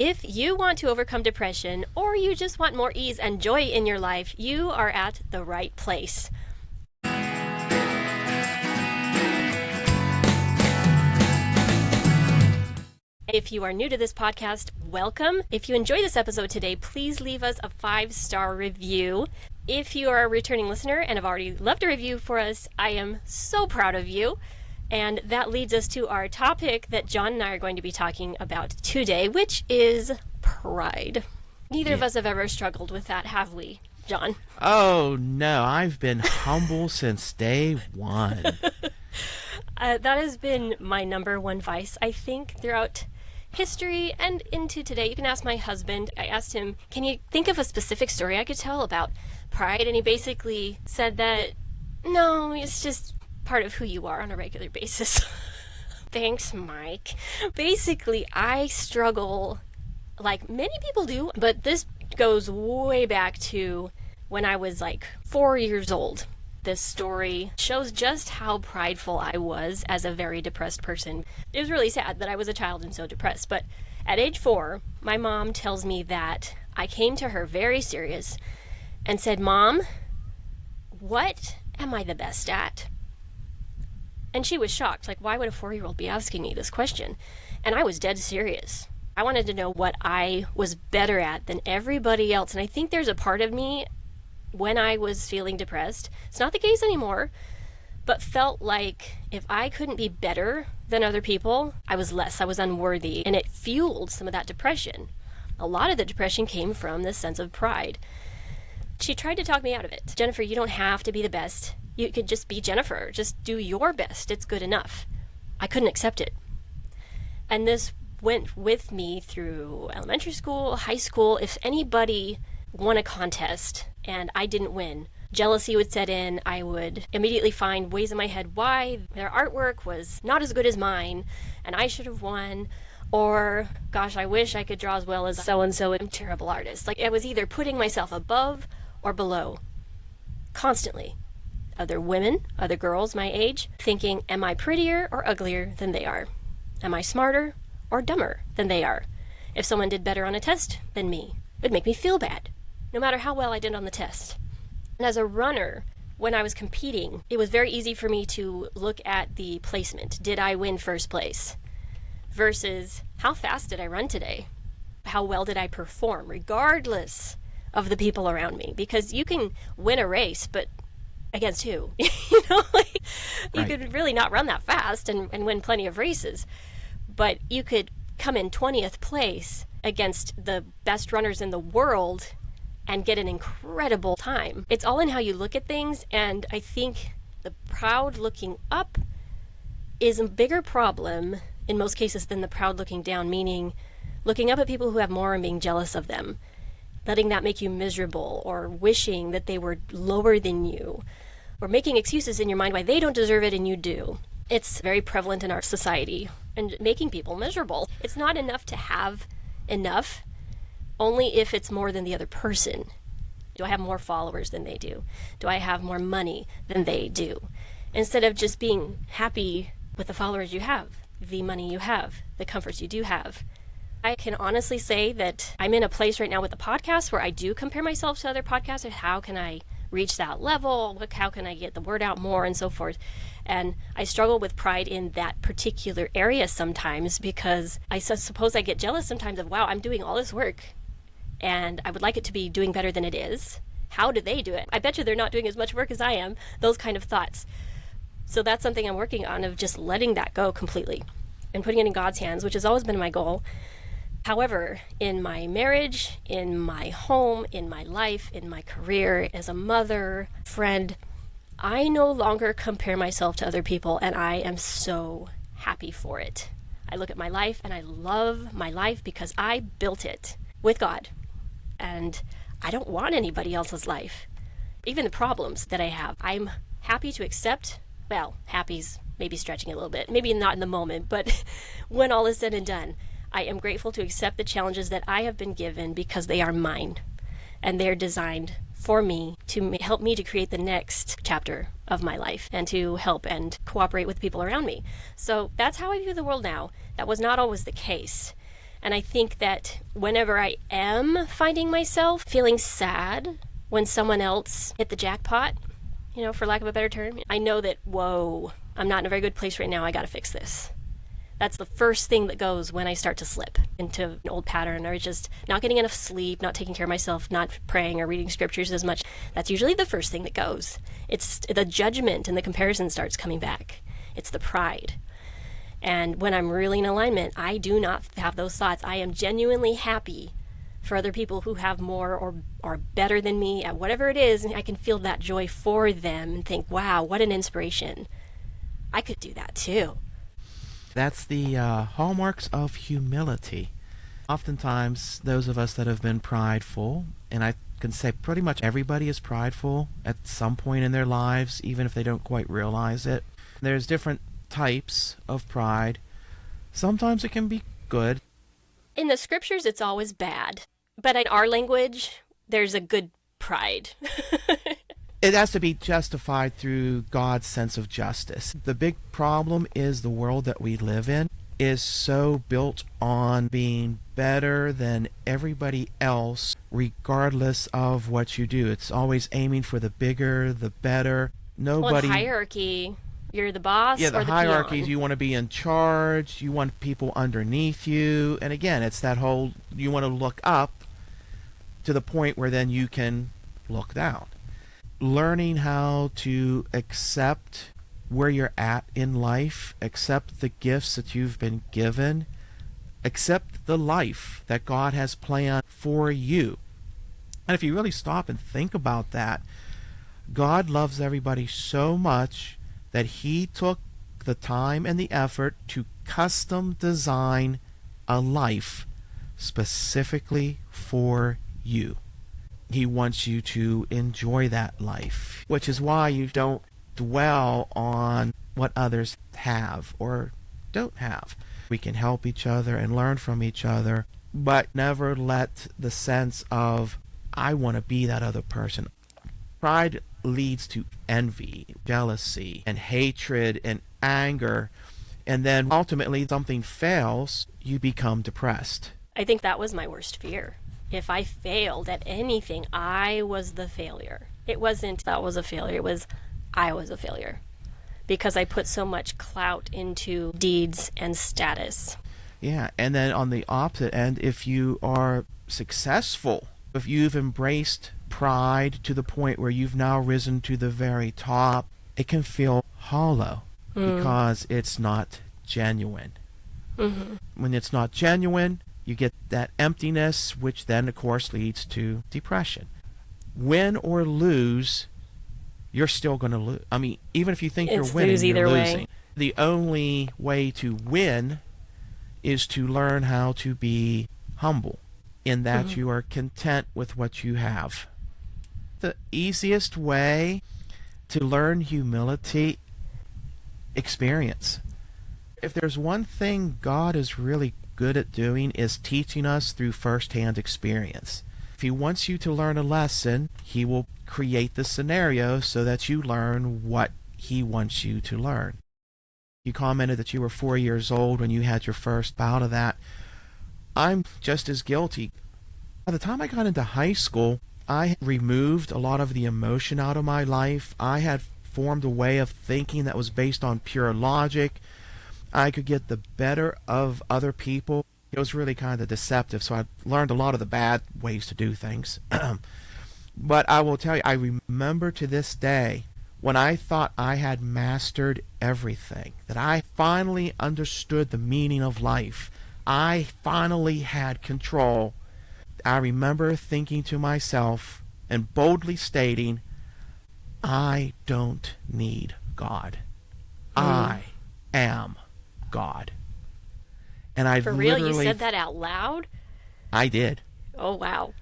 If you want to overcome depression or you just want more ease and joy in your life, you are at the right place. If you are new to this podcast, welcome. If you enjoy this episode today, please leave us a 5-star review. If you are a returning listener and have already left a review for us, I am so proud of you. And that leads us to our topic that John and I are going to be talking about today, which is pride. Neither of us have ever struggled with that, have we, John? Oh, no. I've been humble since day one. That has been my number one vice, I think, throughout history and into today. You can ask my husband. I asked him, can you think of a specific story I could tell about pride? And he basically said that, no, it's just part of who you are on a regular basis. Thanks, Mike. Basically, I struggle like many people do, but this goes way back to when I was like 4 years old. This story shows just how prideful I was as a very depressed person. It was really sad that I was a child and so depressed, but at age 4, my mom tells me that I came to her very serious and said, "Mom, what am I the best at?" And she was shocked, like, why would a 4-year-old be asking me this question? And I was dead serious. I wanted to know what I was better at than everybody else. And I think there's a part of me when I was feeling depressed, it's not the case anymore, but felt like if I couldn't be better than other people, I was less, I was unworthy. And it fueled some of that depression. A lot of the depression came from this sense of pride. She tried to talk me out of it. "Jennifer, you don't have to be the best. You could just be Jennifer. Just do your best. It's good enough." I couldn't accept it. And this went with me through elementary school, high school. If anybody won a contest and I didn't win, jealousy would set in. I would immediately find ways in my head why their artwork was not as good as mine and I should have won. Or, gosh, I wish I could draw as well as so-and-so. I'm a terrible artist. Like, I was either putting myself above or below constantly. Other women, other girls my age, thinking, am I prettier or uglier than they are? Am I smarter or dumber than they are? If someone did better on a test than me, it would make me feel bad, no matter how well I did on the test. And as a runner, when I was competing, it was very easy for me to look at the placement. Did I win first place? Versus, how fast did I run today? How well did I perform, regardless of the people around me? Because you can win a race, but against who? You Right. could really not run that fast and win plenty of races, but you could come in 20th place against the best runners in the world and get an incredible time. It's all in how you look at things, and I think the proud looking up is a bigger problem in most cases than the proud looking down, meaning looking up at people who have more and being jealous of them, letting that make you miserable, or wishing that they were lower than you, or making excuses in your mind why they don't deserve it and you do. It's very prevalent in our society and making people miserable. It's not enough to have enough, only if it's more than the other person. Do I have more followers than they do? Do I have more money than they do? Instead of just being happy with the followers you have, the money you have, the comforts you do have. I can honestly say that I'm in a place right now with the podcast where I do compare myself to other podcasters. How can I reach that level? How can I get the word out more and so forth? And I struggle with pride in that particular area sometimes because I suppose I get jealous sometimes of, wow, I'm doing all this work and I would like it to be doing better than it is. How do they do it? I bet you they're not doing as much work as I am. Those kind of thoughts. So that's something I'm working on, of just letting that go completely and putting it in God's hands, which has always been my goal. However, in my marriage, in my home, in my life, in my career, as a mother, friend, I no longer compare myself to other people, and I am so happy for it. I look at my life and I love my life because I built it with God, and I don't want anybody else's life. Even the problems that I have, I'm happy to accept. Well, happy's maybe stretching a little bit, maybe not in the moment, but when all is said and done, I am grateful to accept the challenges that I have been given because they are mine and they're designed for me to help me to create the next chapter of my life and to help and cooperate with people around me. So that's how I view the world now. That was not always the case. And I think that whenever I am finding myself feeling sad when someone else hit the jackpot, for lack of a better term, I know that, whoa, I'm not in a very good place right now. I got to fix this. That's the first thing that goes when I start to slip into an old pattern, or just not getting enough sleep, not taking care of myself, not praying or reading scriptures as much. That's usually the first thing that goes. It's the judgment and the comparison starts coming back. It's the pride. And when I'm really in alignment, I do not have those thoughts. I am genuinely happy for other people who have more or are better than me at whatever it is. And I can feel that joy for them and think, wow, what an inspiration. I could do that too. That's the hallmarks of humility. Oftentimes, those of us that have been prideful, and I can say pretty much everybody is prideful at some point in their lives, even if they don't quite realize it. There's different types of pride. Sometimes it can be good. In the scriptures, it's always bad. But in our language, there's a good pride. It has to be justified through God's sense of justice. The big problem is the world that we live in is so built on being better than everybody else, regardless of what you do. It's always aiming for the bigger, the better. Nobody. Well, hierarchy. You're the boss or the hierarchies, peon. you want to be in charge, you want people underneath you, and again, it's that whole, you want to look up to the point where then you can look down. Learning how to accept where you're at in life, accept the gifts that you've been given, accept the life that God has planned for you. And if you really stop and think about that, God loves everybody so much that he took the time and the effort to custom design a life specifically for you. He wants you to enjoy that life, which is why you don't dwell on what others have or don't have. We can help each other and learn from each other, but never let the sense of, I want to be that other person. Pride leads to envy, jealousy, and hatred and anger, and then ultimately something fails, you become depressed. I think that was my worst fear. If I failed at anything, I was the failure. It wasn't that was a failure, it was I was a failure. Because I put so much clout into deeds and status. Yeah, and then on the opposite end, if you are successful, if you've embraced pride to the point where you've now risen to the very top, it can feel hollow because it's not genuine. Mm-hmm. When it's not genuine, you get that emptiness, which then, of course, leads to depression. Win or lose, you're still going to lose. I mean, even if you think you're winning, you're losing. Way. The only way to win is to learn how to be humble, in that you are content with what you have. The easiest way to learn humility, experience. If there's one thing God is really good at doing, is teaching us through first-hand experience. If he wants you to learn a lesson, he will create the scenario so that you learn what he wants you to learn. You commented that you were 4 years old when you had your first bout of that. I'm just as guilty. By the time I got into high school, I had removed a lot of the emotion out of my life. I had formed a way of thinking that was based on pure logic. I could get the better of other people. It was really kind of deceptive, so I learned a lot of the bad ways to do things. But I will tell you, I remember to this day when I thought I had mastered everything, that I finally understood the meaning of life. I finally had control. I remember thinking to myself and boldly stating, I don't need God. I am God. And I For real, you said that out loud? I did. Oh, wow.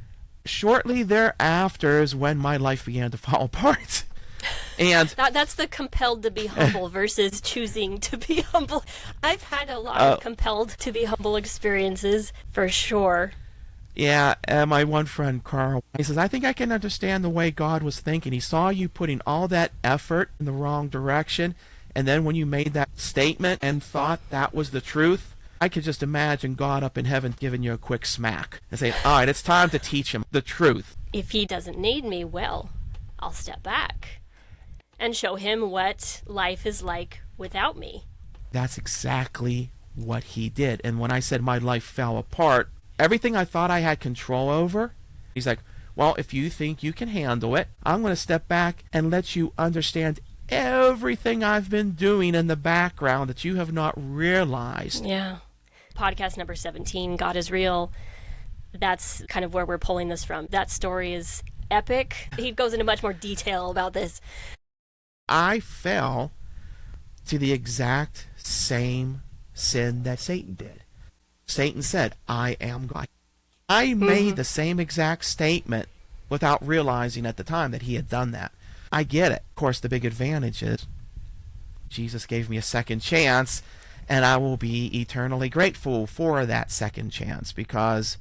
Shortly thereafter is when my life began to fall apart. And that's the compelled to be humble versus choosing to be humble. I've had a lot of compelled to be humble experiences, for sure. Yeah, my one friend, Carl, he says, I think I can understand the way God was thinking. He saw you putting all that effort in the wrong direction, and then when you made that statement and thought that was the truth, I could just imagine God up in heaven giving you a quick smack and saying, all right, it's time to teach him the truth. If he doesn't need me, well, I'll step back and show him what life is like without me. That's exactly what he did. And when I said my life fell apart, everything I thought I had control over, he's like, well, if you think you can handle it, I'm going to step back and let you understand everything I've been doing in the background that you have not realized. Yeah. Podcast number 17, God is Real. That's kind of where we're pulling this from. That story is epic. He goes into much more detail about this. I fell to the exact same sin that Satan did. Satan said, I am God. I made the same exact statement without realizing at the time that he had done that. I get it. Of course, the big advantage is Jesus gave me a second chance, and I will be eternally grateful for that second chance because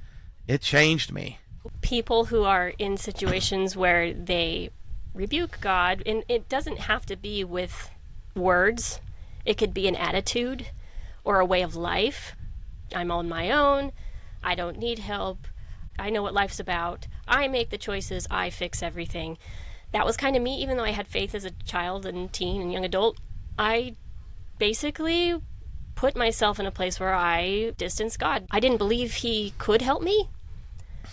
it changed me. People who are in situations where they rebuke God, and it doesn't have to be with words. It could be an attitude or a way of life. I'm on my own. I don't need help. I know what life's about. I make the choices. I fix everything. That was kind of me, even though I had faith as a child and teen and young adult. I basically put myself in a place where I distanced God. I didn't believe he could help me.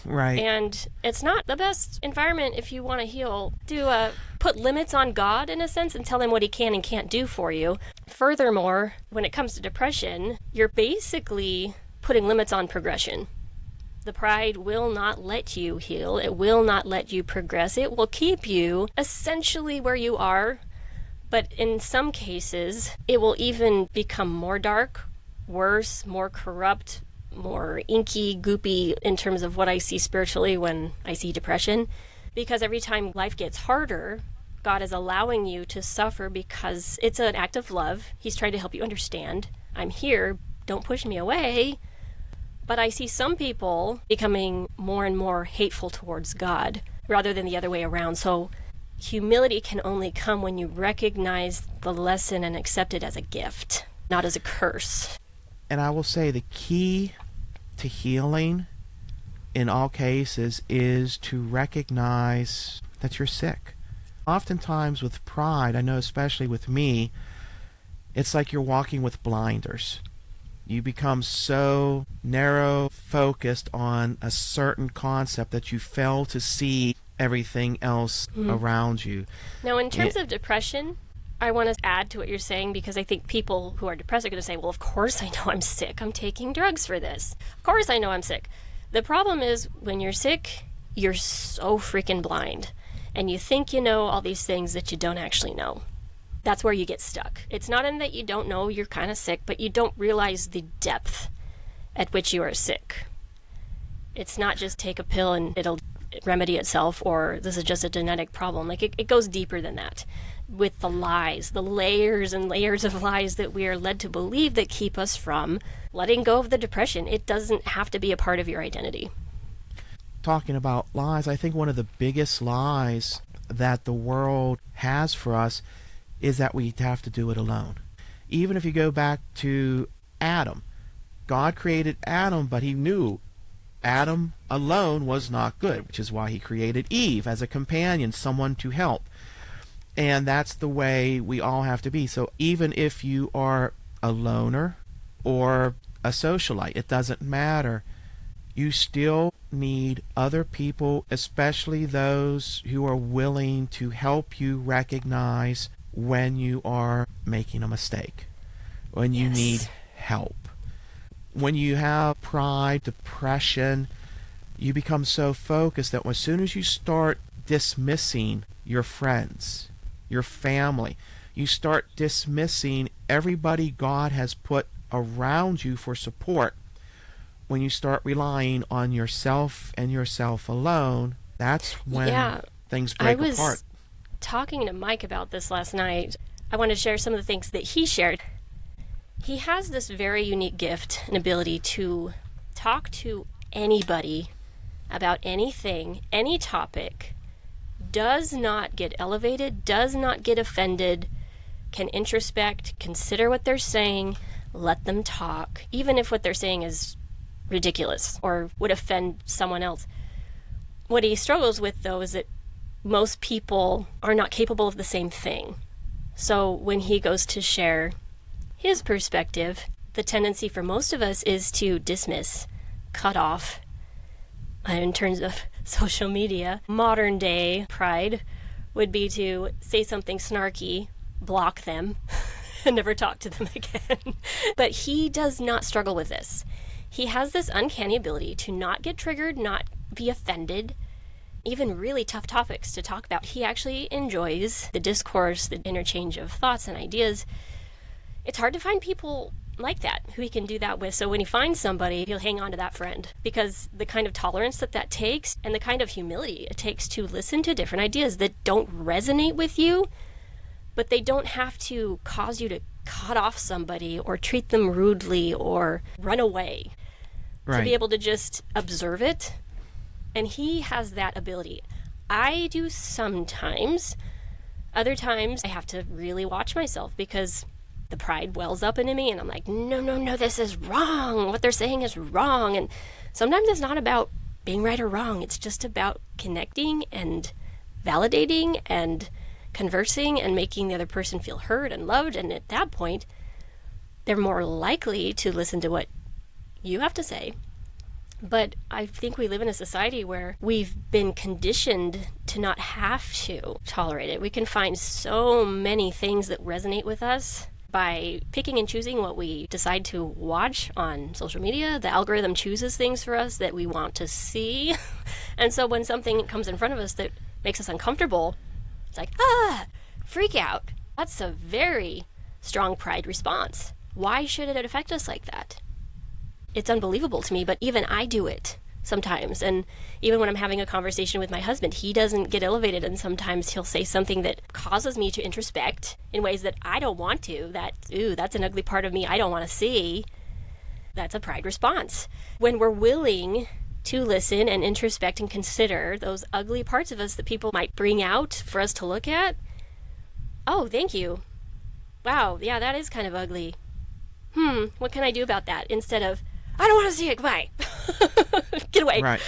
Right. And it's not the best environment if you want to heal to put limits on God, in a sense, and tell him what he can and can't do for you. Furthermore, when it comes to depression, you're basically putting limits on progression. The pride will not let you heal. It will not let you progress. It will keep you essentially where you are. But in some cases, it will even become more dark, worse, more corrupt, more inky, goopy in terms of what I see spiritually when I see depression. Because every time life gets harder, God is allowing you to suffer because it's an act of love. He's trying to help you understand. I'm here. Don't push me away. But I see some people becoming more and more hateful towards God rather than the other way around. So humility can only come when you recognize the lesson and accept it as a gift, not as a curse. And I will say the key to healing in all cases is to recognize that you're sick. Oftentimes with pride, I know especially with me, it's like you're walking with blinders. You become so narrow focused on a certain concept that you fail to see everything else around you. Now, in terms of depression, I want to add to what you're saying because I think people who are depressed are going to say, well, of course I know I'm sick. I'm taking drugs for this. Of course I know I'm sick. The problem is when you're sick, you're so freaking blind. And you think you know all these things that you don't actually know. That's where you get stuck. It's not in that you don't know you're kind of sick, but you don't realize the depth at which you are sick. It's not just take a pill and it'll remedy itself, or this is just a genetic problem. Like it goes deeper than that. With the lies, the layers and layers of lies that we are led to believe that keep us from letting go of the depression. It doesn't have to be a part of your identity. Talking about lies, I think one of the biggest lies that the world has for us is that we have to do it alone. Even if you go back to Adam, God created Adam, but he knew Adam alone was not good, which is why he created Eve as a companion, someone to help. And that's the way we all have to be. So even if you are a loner or a socialite, it doesn't matter. You still need other people, especially those who are willing to help you recognize when you are making a mistake, when you need help. When you have pride, depression, you become so focused that as soon as you start dismissing your friends, your family, you start dismissing everybody God has put around you for support. When you start relying on yourself and yourself alone, that's when things break apart. Talking to Mike about this last night. I want to share some of the things that he shared. He has this very unique gift and ability to talk to anybody about anything, any topic, does not get elevated, does not get offended, can introspect, consider what they're saying, let them talk, even if what they're saying is ridiculous or would offend someone else. What he struggles with, though, is that most people are not capable of the same thing. So when he goes to share his perspective, the tendency for most of us is to dismiss, cut off. In terms of social media, modern day pride would be to say something snarky, block them, and never talk to them again. But he does not struggle with this. He has this uncanny ability to not get triggered, not be offended, even really tough topics to talk about. He actually enjoys the discourse, the interchange of thoughts and ideas. It's hard to find people like that, who he can do that with. So when he finds somebody, he'll hang on to that friend, because the kind of tolerance that takes and the kind of humility it takes to listen to different ideas that don't resonate with you, but they don't have to cause you to cut off somebody or treat them rudely or run away. Right. To be able to just observe it. And he has that ability. I do sometimes. Other times I have to really watch myself, because the pride wells up into me and I'm like, no, this is wrong. What they're saying is wrong. And sometimes it's not about being right or wrong. It's just about connecting and validating and conversing and making the other person feel heard and loved. And at that point, they're more likely to listen to what you have to say. But I think we live in a society where we've been conditioned to not have to tolerate it. We can find so many things that resonate with us by picking and choosing what we decide to watch on social media. The algorithm chooses things for us that we want to see. And so when something comes in front of us that makes us uncomfortable, it's like, freak out. That's a very strong pride response. Why should it affect us like that? It's unbelievable to me, but even I do it sometimes. And even when I'm having a conversation with my husband, he doesn't get elevated, and sometimes he'll say something that causes me to introspect in ways that I don't want to. That's an ugly part of me I don't want to see. That's a pride response. When we're willing to listen and introspect and consider those ugly parts of us that people might bring out for us to look at, oh, thank you. Wow, yeah, that is kind of ugly. What can I do about that? Instead of, I don't want to see it, goodbye. Get away. Right.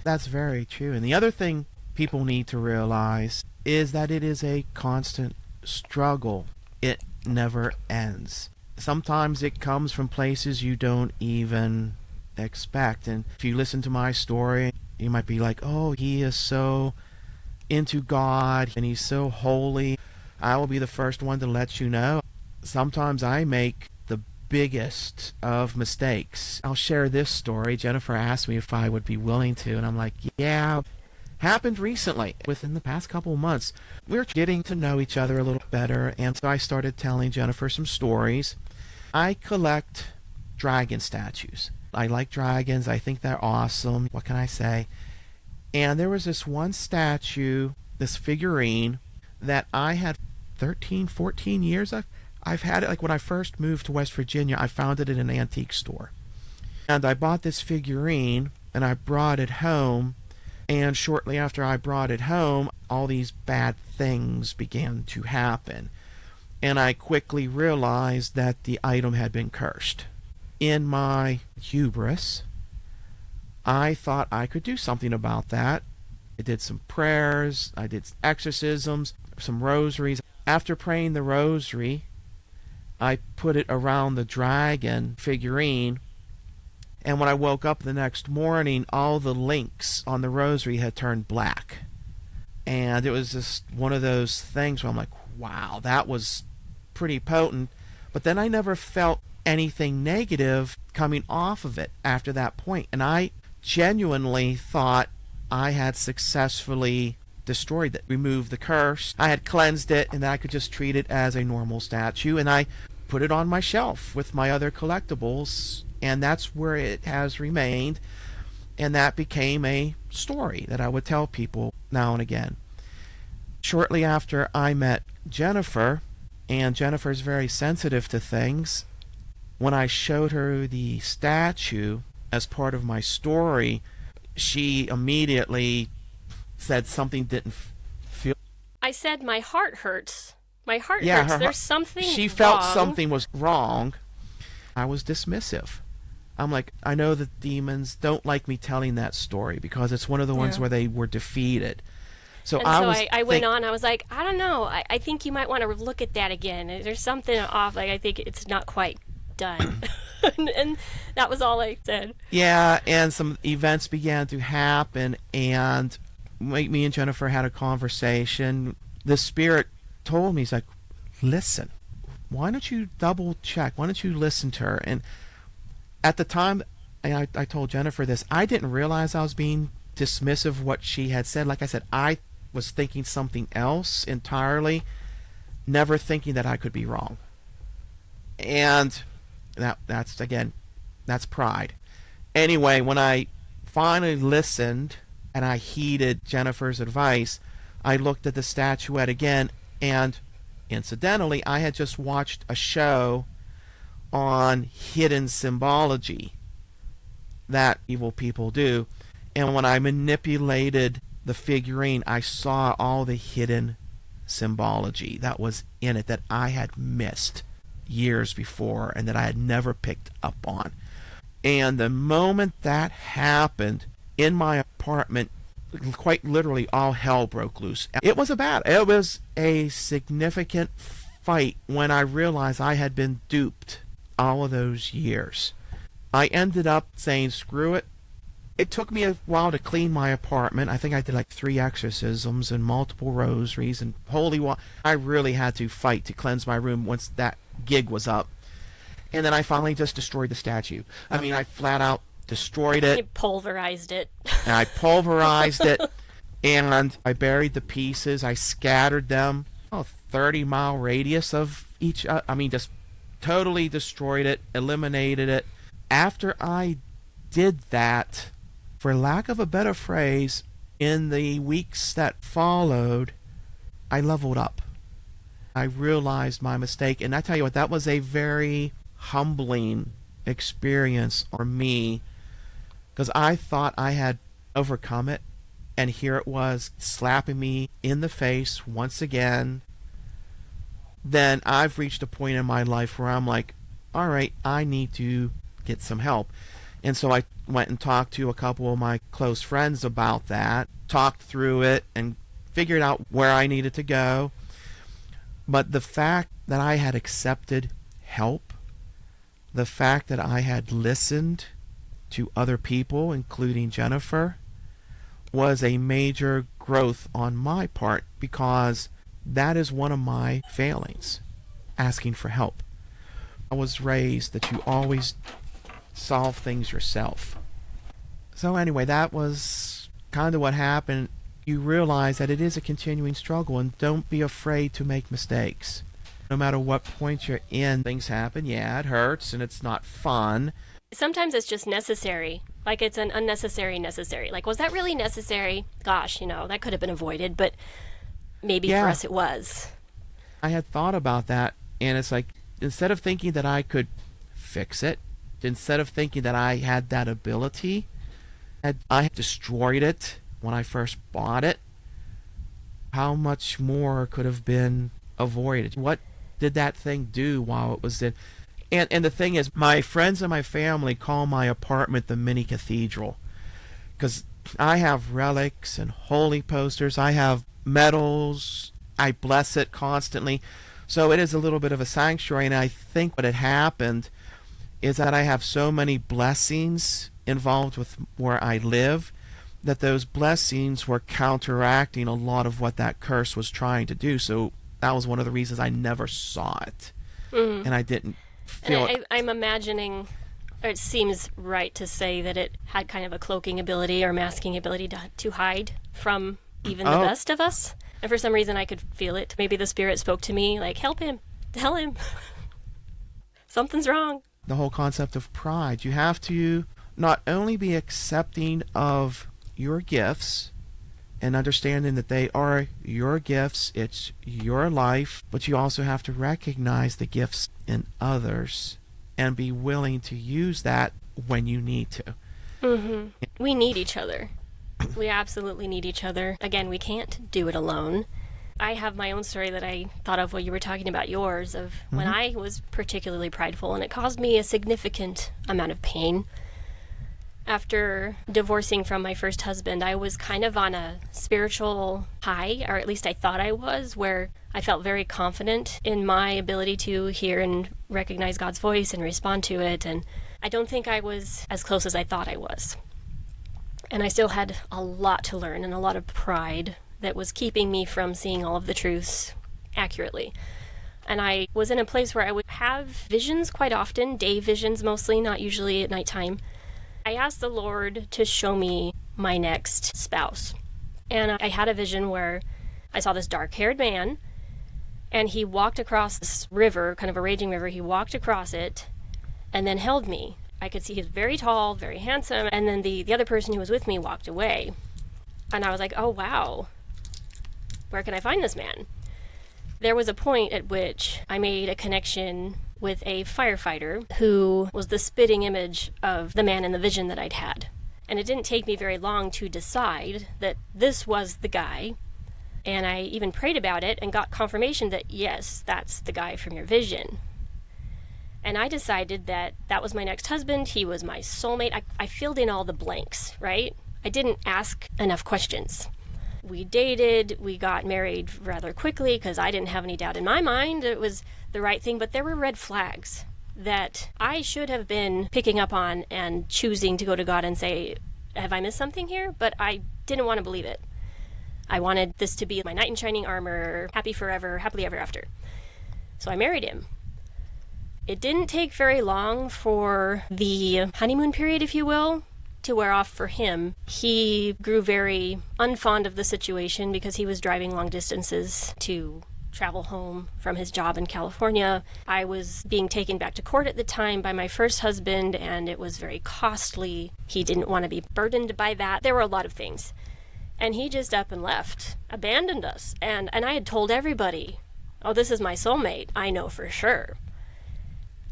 That's very true. And the other thing people need to realize is that it is a constant struggle. It never ends. Sometimes it comes from places you don't even expect. And if you listen to my story, you might be like, oh, he is so into God and he's so holy. I will be the first one to let you know, sometimes I make the biggest of mistakes. I'll share this story. Jennifer asked me if I would be willing to, and I'm like, yeah. Happened recently, within the past couple months. We're getting to know each other a little better, and so I started telling Jennifer some stories. I collect dragon statues. I like dragons. I think they're awesome. What can I say? And there was this one statue, this figurine, that I had 13, 14 years. I've had it, like when I first moved to West Virginia, I found it in an antique store. And I bought this figurine, and I brought it home. And shortly after I brought it home, all these bad things began to happen. And I quickly realized that the item had been cursed. In my hubris, I thought I could do something about that. I did some prayers, I did exorcisms, some rosaries. After praying the rosary, I put it around the dragon figurine, and when I woke up the next morning, all the links on the rosary had turned black. And it was just one of those things where I'm like, wow, that was pretty potent. But then I never felt anything negative coming off of it after that point. And I genuinely thought I had successfully destroyed it, removed the curse. I had cleansed it, and then I could just treat it as a normal statue. And I put it on my shelf with my other collectibles, and that's where it has remained. And that became a story that I would tell people now and again. Shortly after I met Jennifer, and Jennifer's very sensitive to things, when I showed her the statue as part of my story, she immediately said something didn't feel. I said my heart hurts. My heart hurts. There's something she felt wrong. Something was wrong. I was dismissive. I'm like, I know the demons don't like me telling that story because it's one of the ones where they were defeated. So And so I went on. I was like, I don't know. I think you might want to look at that again. There's something off. Like, I think it's not quite done. and that was all I said. Yeah, and some events began to happen, and me and Jennifer had a conversation. The spirit told me, he's like, listen, why don't you double check? Why don't you listen to her? And at the time, I told Jennifer this, I didn't realize I was being dismissive of what she had said. Like I said, I was thinking something else entirely, never thinking that I could be wrong. And that's pride. Anyway, when I finally listened and I heeded Jennifer's advice, I looked at the statuette again, and incidentally, I had just watched a show on hidden symbology that evil people do. And when I manipulated the figurine, I saw all the hidden symbology that was in it that I had missed years before and that I had never picked up on. And the moment that happened in my apartment, quite literally all hell broke loose. It was a significant fight when I realized I had been duped all of those years. I ended up saying, screw it. It took me a while to clean my apartment. I think I did like 3 exorcisms and multiple rosaries and holy water. I really had to fight to cleanse my room once that gig was up. And then I finally just destroyed the statue. I mean, I flat out destroyed it. You pulverized it. And I pulverized it, and I buried the pieces. I scattered them, 30-mile radius of each. Just totally destroyed it, eliminated it. After I did that, for lack of a better phrase, in the weeks that followed, I leveled up. I realized my mistake, and I tell you what, that was a very humbling experience for me, because I thought I had overcome it, and here it was slapping me in the face once again. Then I've reached a point in my life where I'm like, all right, I need to get some help. And so I went and talked to a couple of my close friends about that, talked through it, and figured out where I needed to go. But the fact that I had accepted help, the fact that I had listened to other people, including Jennifer, was a major growth on my part, because that is one of my failings, asking for help. I was raised that you always solve things yourself. So anyway, that was kind of what happened. You realize that it is a continuing struggle, and don't be afraid to make mistakes. No matter what point you're in, things happen. Yeah, it hurts and it's not fun. Sometimes it's just necessary. Like, it's an unnecessary necessary. Like, was that really necessary? Gosh, that could have been avoided, but maybe for us it was. I had thought about that, and it's like, instead of thinking that I could fix it, instead of thinking that I had that ability, I had destroyed it when I first bought it, how much more could have been avoided? What did that thing do while it was in? And the thing is, my friends and my family call my apartment the mini cathedral, because I have relics and holy posters. I have medals. I bless it constantly. So it is a little bit of a sanctuary, and I think what had happened is that I have so many blessings involved with where I live that those blessings were counteracting a lot of what that curse was trying to do. So that was one of the reasons I never saw it. And I didn't feel it. I'm imagining, or it seems right to say that it had kind of a cloaking ability or masking ability to hide from even the best of us. And for some reason I could feel it. Maybe the spirit spoke to me like, help him, tell him. Something's wrong. The whole concept of pride. You have to not only be accepting of your gifts and understanding that they are your gifts, it's your life, but you also have to recognize the gifts in others and be willing to use that when you need to. Mm-hmm. We need each other. We absolutely need each other. Again, we can't do it alone. I have my own story that I thought of while you were talking about yours, of when I was particularly prideful, and it caused me a significant amount of pain. After divorcing from my first husband, I was kind of on a spiritual high, or at least I thought I was, where I felt very confident in my ability to hear and recognize God's voice and respond to it, and I don't think I was as close as I thought I was. And I still had a lot to learn and a lot of pride that was keeping me from seeing all of the truths accurately. And I was in a place where I would have visions quite often, day visions mostly, not usually at nighttime. I asked the Lord to show me my next spouse. And I had a vision where I saw this dark-haired man, and he walked across this river, kind of a raging river. He walked across it and then held me. I could see he was very tall, very handsome, and then the other person who was with me walked away. And I was like, oh, wow, where can I find this man? There was a point at which I made a connection with a firefighter who was the spitting image of the man in the vision that I'd had. And it didn't take me very long to decide that this was the guy. And I even prayed about it and got confirmation that, yes, that's the guy from your vision. And I decided that that was my next husband. He was my soulmate. I filled in all the blanks, right? I didn't ask enough questions. We dated, we got married rather quickly because I didn't have any doubt in my mind it was the right thing, but there were red flags that I should have been picking up on and choosing to go to God and say, have I missed something here? But I didn't want to believe it. I wanted this to be my knight in shining armor, happy forever, happily ever after. So I married him. It didn't take very long for the honeymoon period, if you will, to wear off for him. He grew very unfond of the situation because he was driving long distances to travel home from his job in California. I was being taken back to court at the time by my first husband, and it was very costly. He didn't want to be burdened by that. There were a lot of things. And he just up and left, abandoned us. And I had told everybody, oh, this is my soulmate. I know for sure.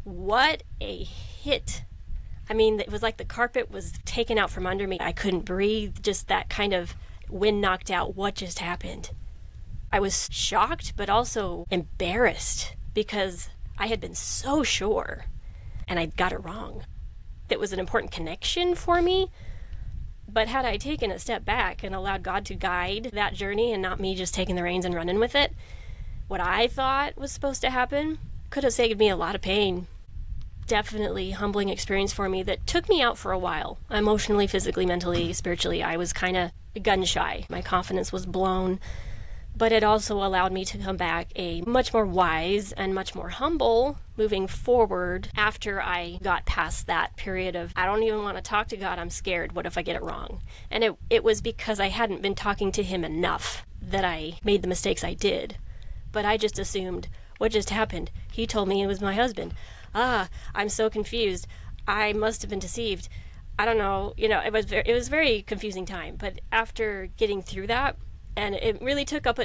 What a hit. I mean, it was like the carpet was taken out from under me. I couldn't breathe. Just that kind of wind knocked out. What just happened? I was shocked, but also embarrassed because I had been so sure and I got it wrong. It was an important connection for me. But had I taken a step back and allowed God to guide that journey and not me just taking the reins and running with it, what I thought was supposed to happen could have saved me a lot of pain. Definitely humbling experience for me that took me out for a while. Emotionally, physically, mentally, spiritually, I was kind of gun shy. My confidence was blown. But it also allowed me to come back a much more wise and much more humble moving forward after I got past that period of, I don't even want to talk to God, I'm scared, what if I get it wrong? And it was because I hadn't been talking to him enough that I made the mistakes I did. But I just assumed, what just happened? He told me he was my husband. I'm so confused. I must have been deceived. I don't know. It was a very confusing time. But after getting through that, and it really took up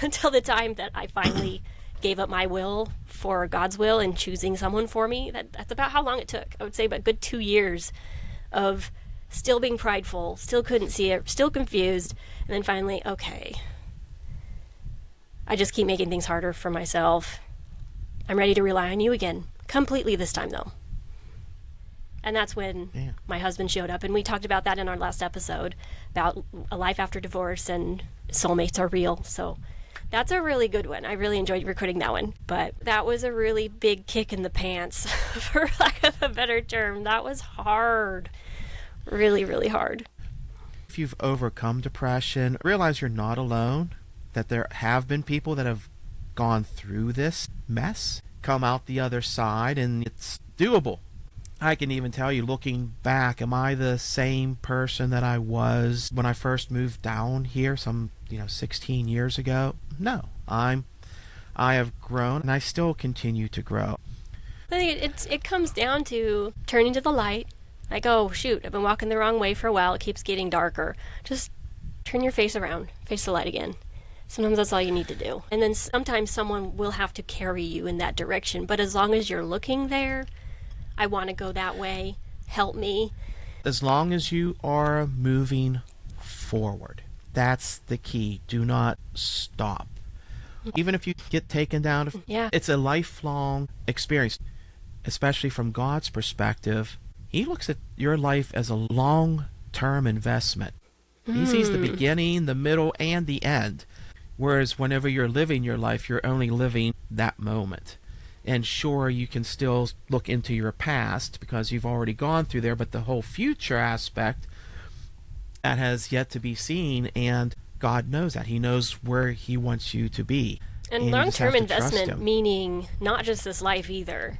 until the time that I finally gave up my will for God's will and choosing someone for me. That's about how long it took. I would say about a good 2 years of still being prideful, still couldn't see it, still confused, and then finally, okay. I just keep making things harder for myself. I'm ready to rely on you again. Completely this time, though. And that's when my husband showed up, and we talked about that in our last episode, about a life after divorce and soulmates are real. So that's a really good one. I really enjoyed recording that one. But that was a really big kick in the pants, for lack of a better term. That was hard. Really, really hard. If you've overcome depression, realize you're not alone, that there have been people that have gone through this mess, come out the other side, and it's doable. I can even tell you, looking back, am I the same person that I was when I first moved down here 16 years ago? No. I have grown, and I still continue to grow. I think it comes down to turning to the light. Like, oh, shoot, I've been walking the wrong way for a while. It keeps getting darker. Just turn your face around. Face the light again. Sometimes that's all you need to do. And then sometimes someone will have to carry you in that direction. But as long as you're looking there, I want to go that way. Help me. As long as you are moving forward, that's the key. Do not stop. Even if you get taken down, Yeah. it's a lifelong experience, especially from God's perspective. He looks at your life as a long-term investment. He sees the beginning, the middle, and the end. Whereas whenever you're living your life, you're only living that moment. And sure, you can still look into your past because you've already gone through there, but the whole future aspect, that has yet to be seen, and God knows that. He knows where He wants you to be. And you just have long-term to trust investment Him. meaning not just this life either.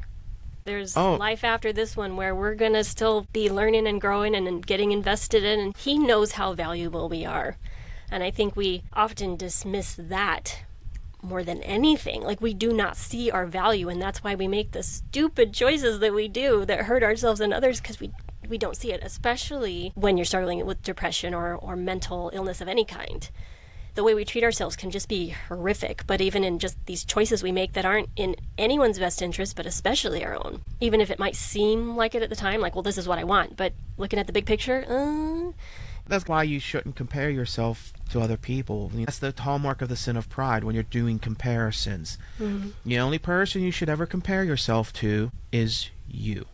There's Oh. life after this one where we're going to still be learning and growing and getting invested in, and He knows how valuable we are. And I think we often dismiss that more than anything. Like, we do not see our value, and that's why we make the stupid choices that we do that hurt ourselves and others, because we don't see it, especially when you're struggling with depression or mental illness of any kind. The way we treat ourselves can just be horrific, but even in just these choices we make that aren't in anyone's best interest, but especially our own. Even if it might seem like it at the time, like, well, this is what I want, but looking at the big picture, That's why you shouldn't compare yourself to other people. That's the hallmark of the sin of pride, when you're doing comparisons. The only person you should ever compare yourself to is you.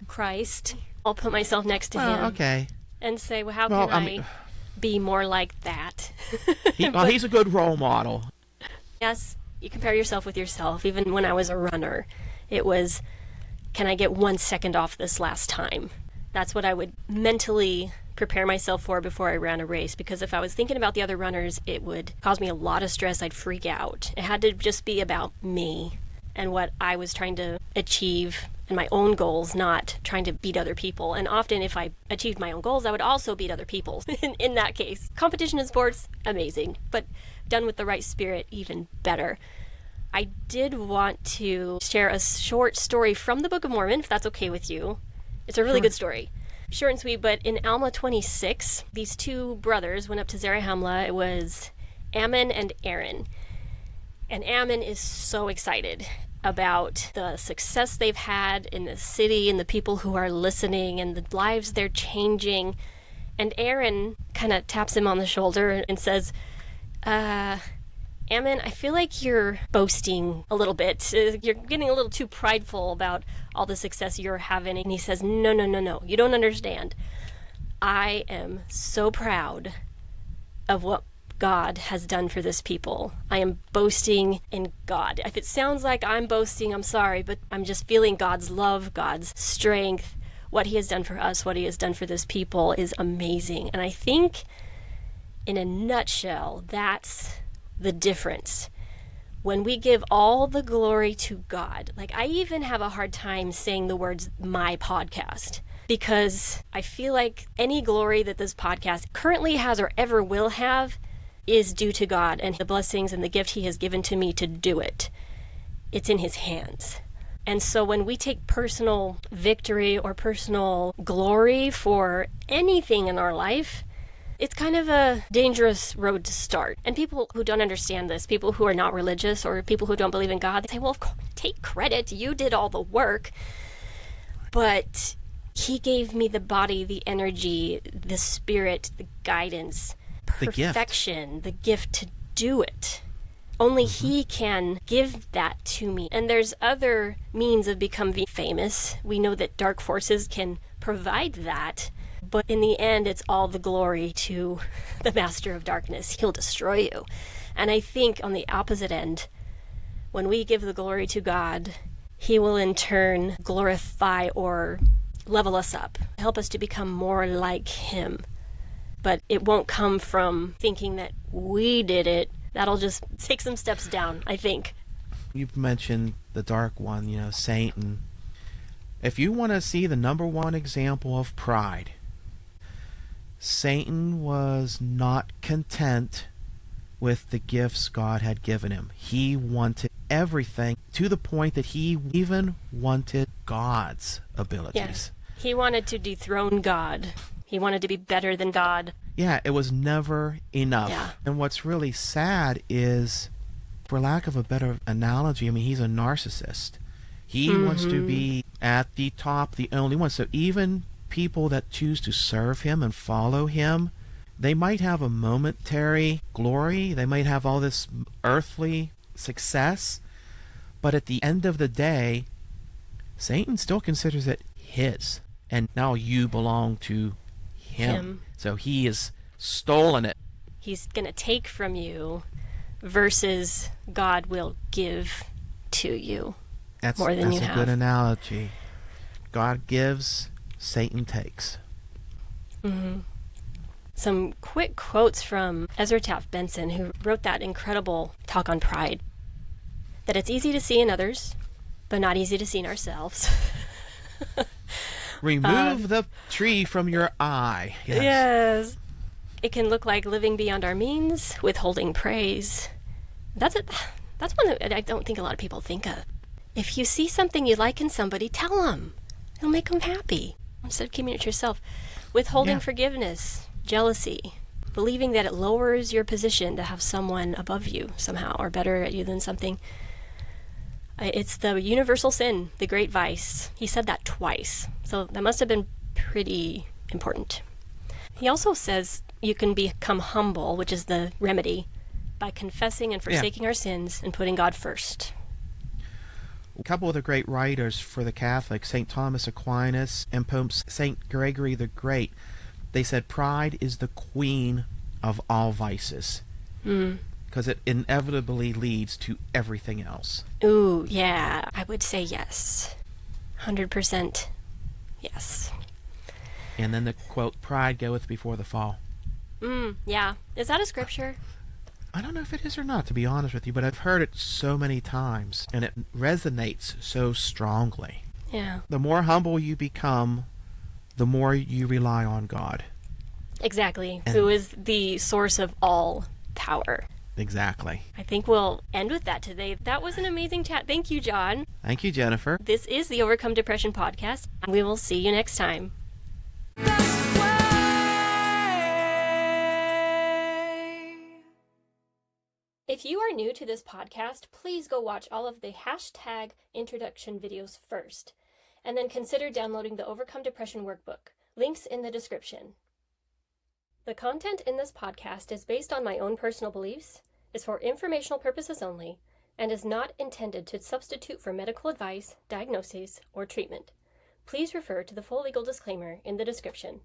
Christ. I'll put myself next to Him Okay. and say, well, how Well, can I mean- be more like that? He's a good role model. Yes, you compare yourself with yourself. Even when I was a runner, it was, can I get 1 second off this last time? That's what I would mentally prepare myself for before I ran a race, because if I was thinking about the other runners, it would cause me a lot of stress. I'd freak out. It had to just be about me and what I was trying to achieve and my own goals, not trying to beat other people. And often if I achieved my own goals, I would also beat other people in that case. Competition in sports, amazing, but done with the right spirit, even better. I did want to share a short story from the Book of Mormon, if that's okay with you. It's a really good story. Short and sweet, but in Alma 26, these two brothers went up to Zarahemla. It was Ammon and Aaron. And Ammon is so excited about the success they've had in the city and the people who are listening and the lives they're changing. And Aaron kind of taps him on the shoulder and says, Ammon, I feel like you're boasting a little bit. You're getting a little too prideful about all the success you're having. And he says, no, you don't understand. I am so proud of what God has done for this people. I am boasting in God. If it sounds like I'm boasting, I'm sorry, but I'm just feeling God's love, God's strength. What He has done for us, what He has done for this people is amazing. And I think, in a nutshell, that's the difference. When we give all the glory to God, like, I even have a hard time saying the words my podcast, because I feel like any glory that this podcast currently has or ever will have is due to God and the blessings and the gift He has given to me to do it. It's in His hands. And so when we take personal victory or personal glory for anything in our life, it's kind of a dangerous road to start. And people who don't understand this, people who are not religious or people who don't believe in God, they say, well, of course, take credit. You did all the work. But He gave me the body, the energy, the spirit, the guidance, The gift. perfection, the gift to do it. Only He can give that to me. And there's other means of becoming famous. We know that dark forces can provide that. But in the end, it's all the glory to the Master of Darkness. He'll destroy you. And I think on the opposite end, when we give the glory to God, He will in turn glorify or level us up, help us to become more like Him. But it won't come from thinking that we did it. That'll just take some steps down, I think. You've mentioned the dark one, Satan. If you want to see the number one example of pride, Satan was not content with the gifts God had given him. He wanted everything, to the point that he even wanted God's abilities. Yes. He wanted to dethrone God. He wanted to be better than God. Yeah, it was never enough. Yeah. And what's really sad is, for lack of a better analogy, he's a narcissist. He wants to be at the top, the only one. So even people that choose to serve him and follow him, They might have a momentary glory, they might have all this earthly success, but at the end of the day, Satan still considers it his. And now you belong to him. So he has stolen it. He's going to take from you versus God will give to you more than you have. That's a good analogy. God gives, Satan takes. Mm-hmm. Some quick quotes from Ezra Taft Benson, who wrote that incredible talk on pride. That it's easy to see in others, but not easy to see in ourselves. Remove the tree from your eye. Yes. It can look like living beyond our means, withholding praise. That's one that I don't think a lot of people think of. If you see something you like in somebody, tell them. It'll make them happy instead of keeping it to yourself. Withholding forgiveness, jealousy, believing that it lowers your position to have someone above you somehow or better at you than something. It's the universal sin, the great vice. He said that twice, so that must have been pretty important. He also says you can become humble, which is the remedy, by confessing and forsaking our sins and putting God first. A couple of the great writers for the Catholics, St. Thomas Aquinas and Pope St. Gregory the Great, they said pride is the queen of all vices. Because it inevitably leads to everything else. Ooh, yeah, I would say yes. 100% yes. And then the quote, pride goeth before the fall. Yeah. Is that a scripture? I don't know if it is or not, to be honest with you, but I've heard it so many times, and it resonates so strongly. Yeah. The more humble you become, the more you rely on God. Exactly. Who is the source of all power. Exactly. I think we'll end with that today. That was an amazing chat. Thank you, John. Thank you, Jennifer. This is the Overcome Depression podcast. We will see you next time. If you are new to this podcast, please go watch all of the hashtag introduction videos first, and then consider downloading the Overcome Depression workbook. Links in the description. The content in this podcast is based on my own personal beliefs, is for informational purposes only, and is not intended to substitute for medical advice, diagnoses, or treatment. Please refer to the full legal disclaimer in the description.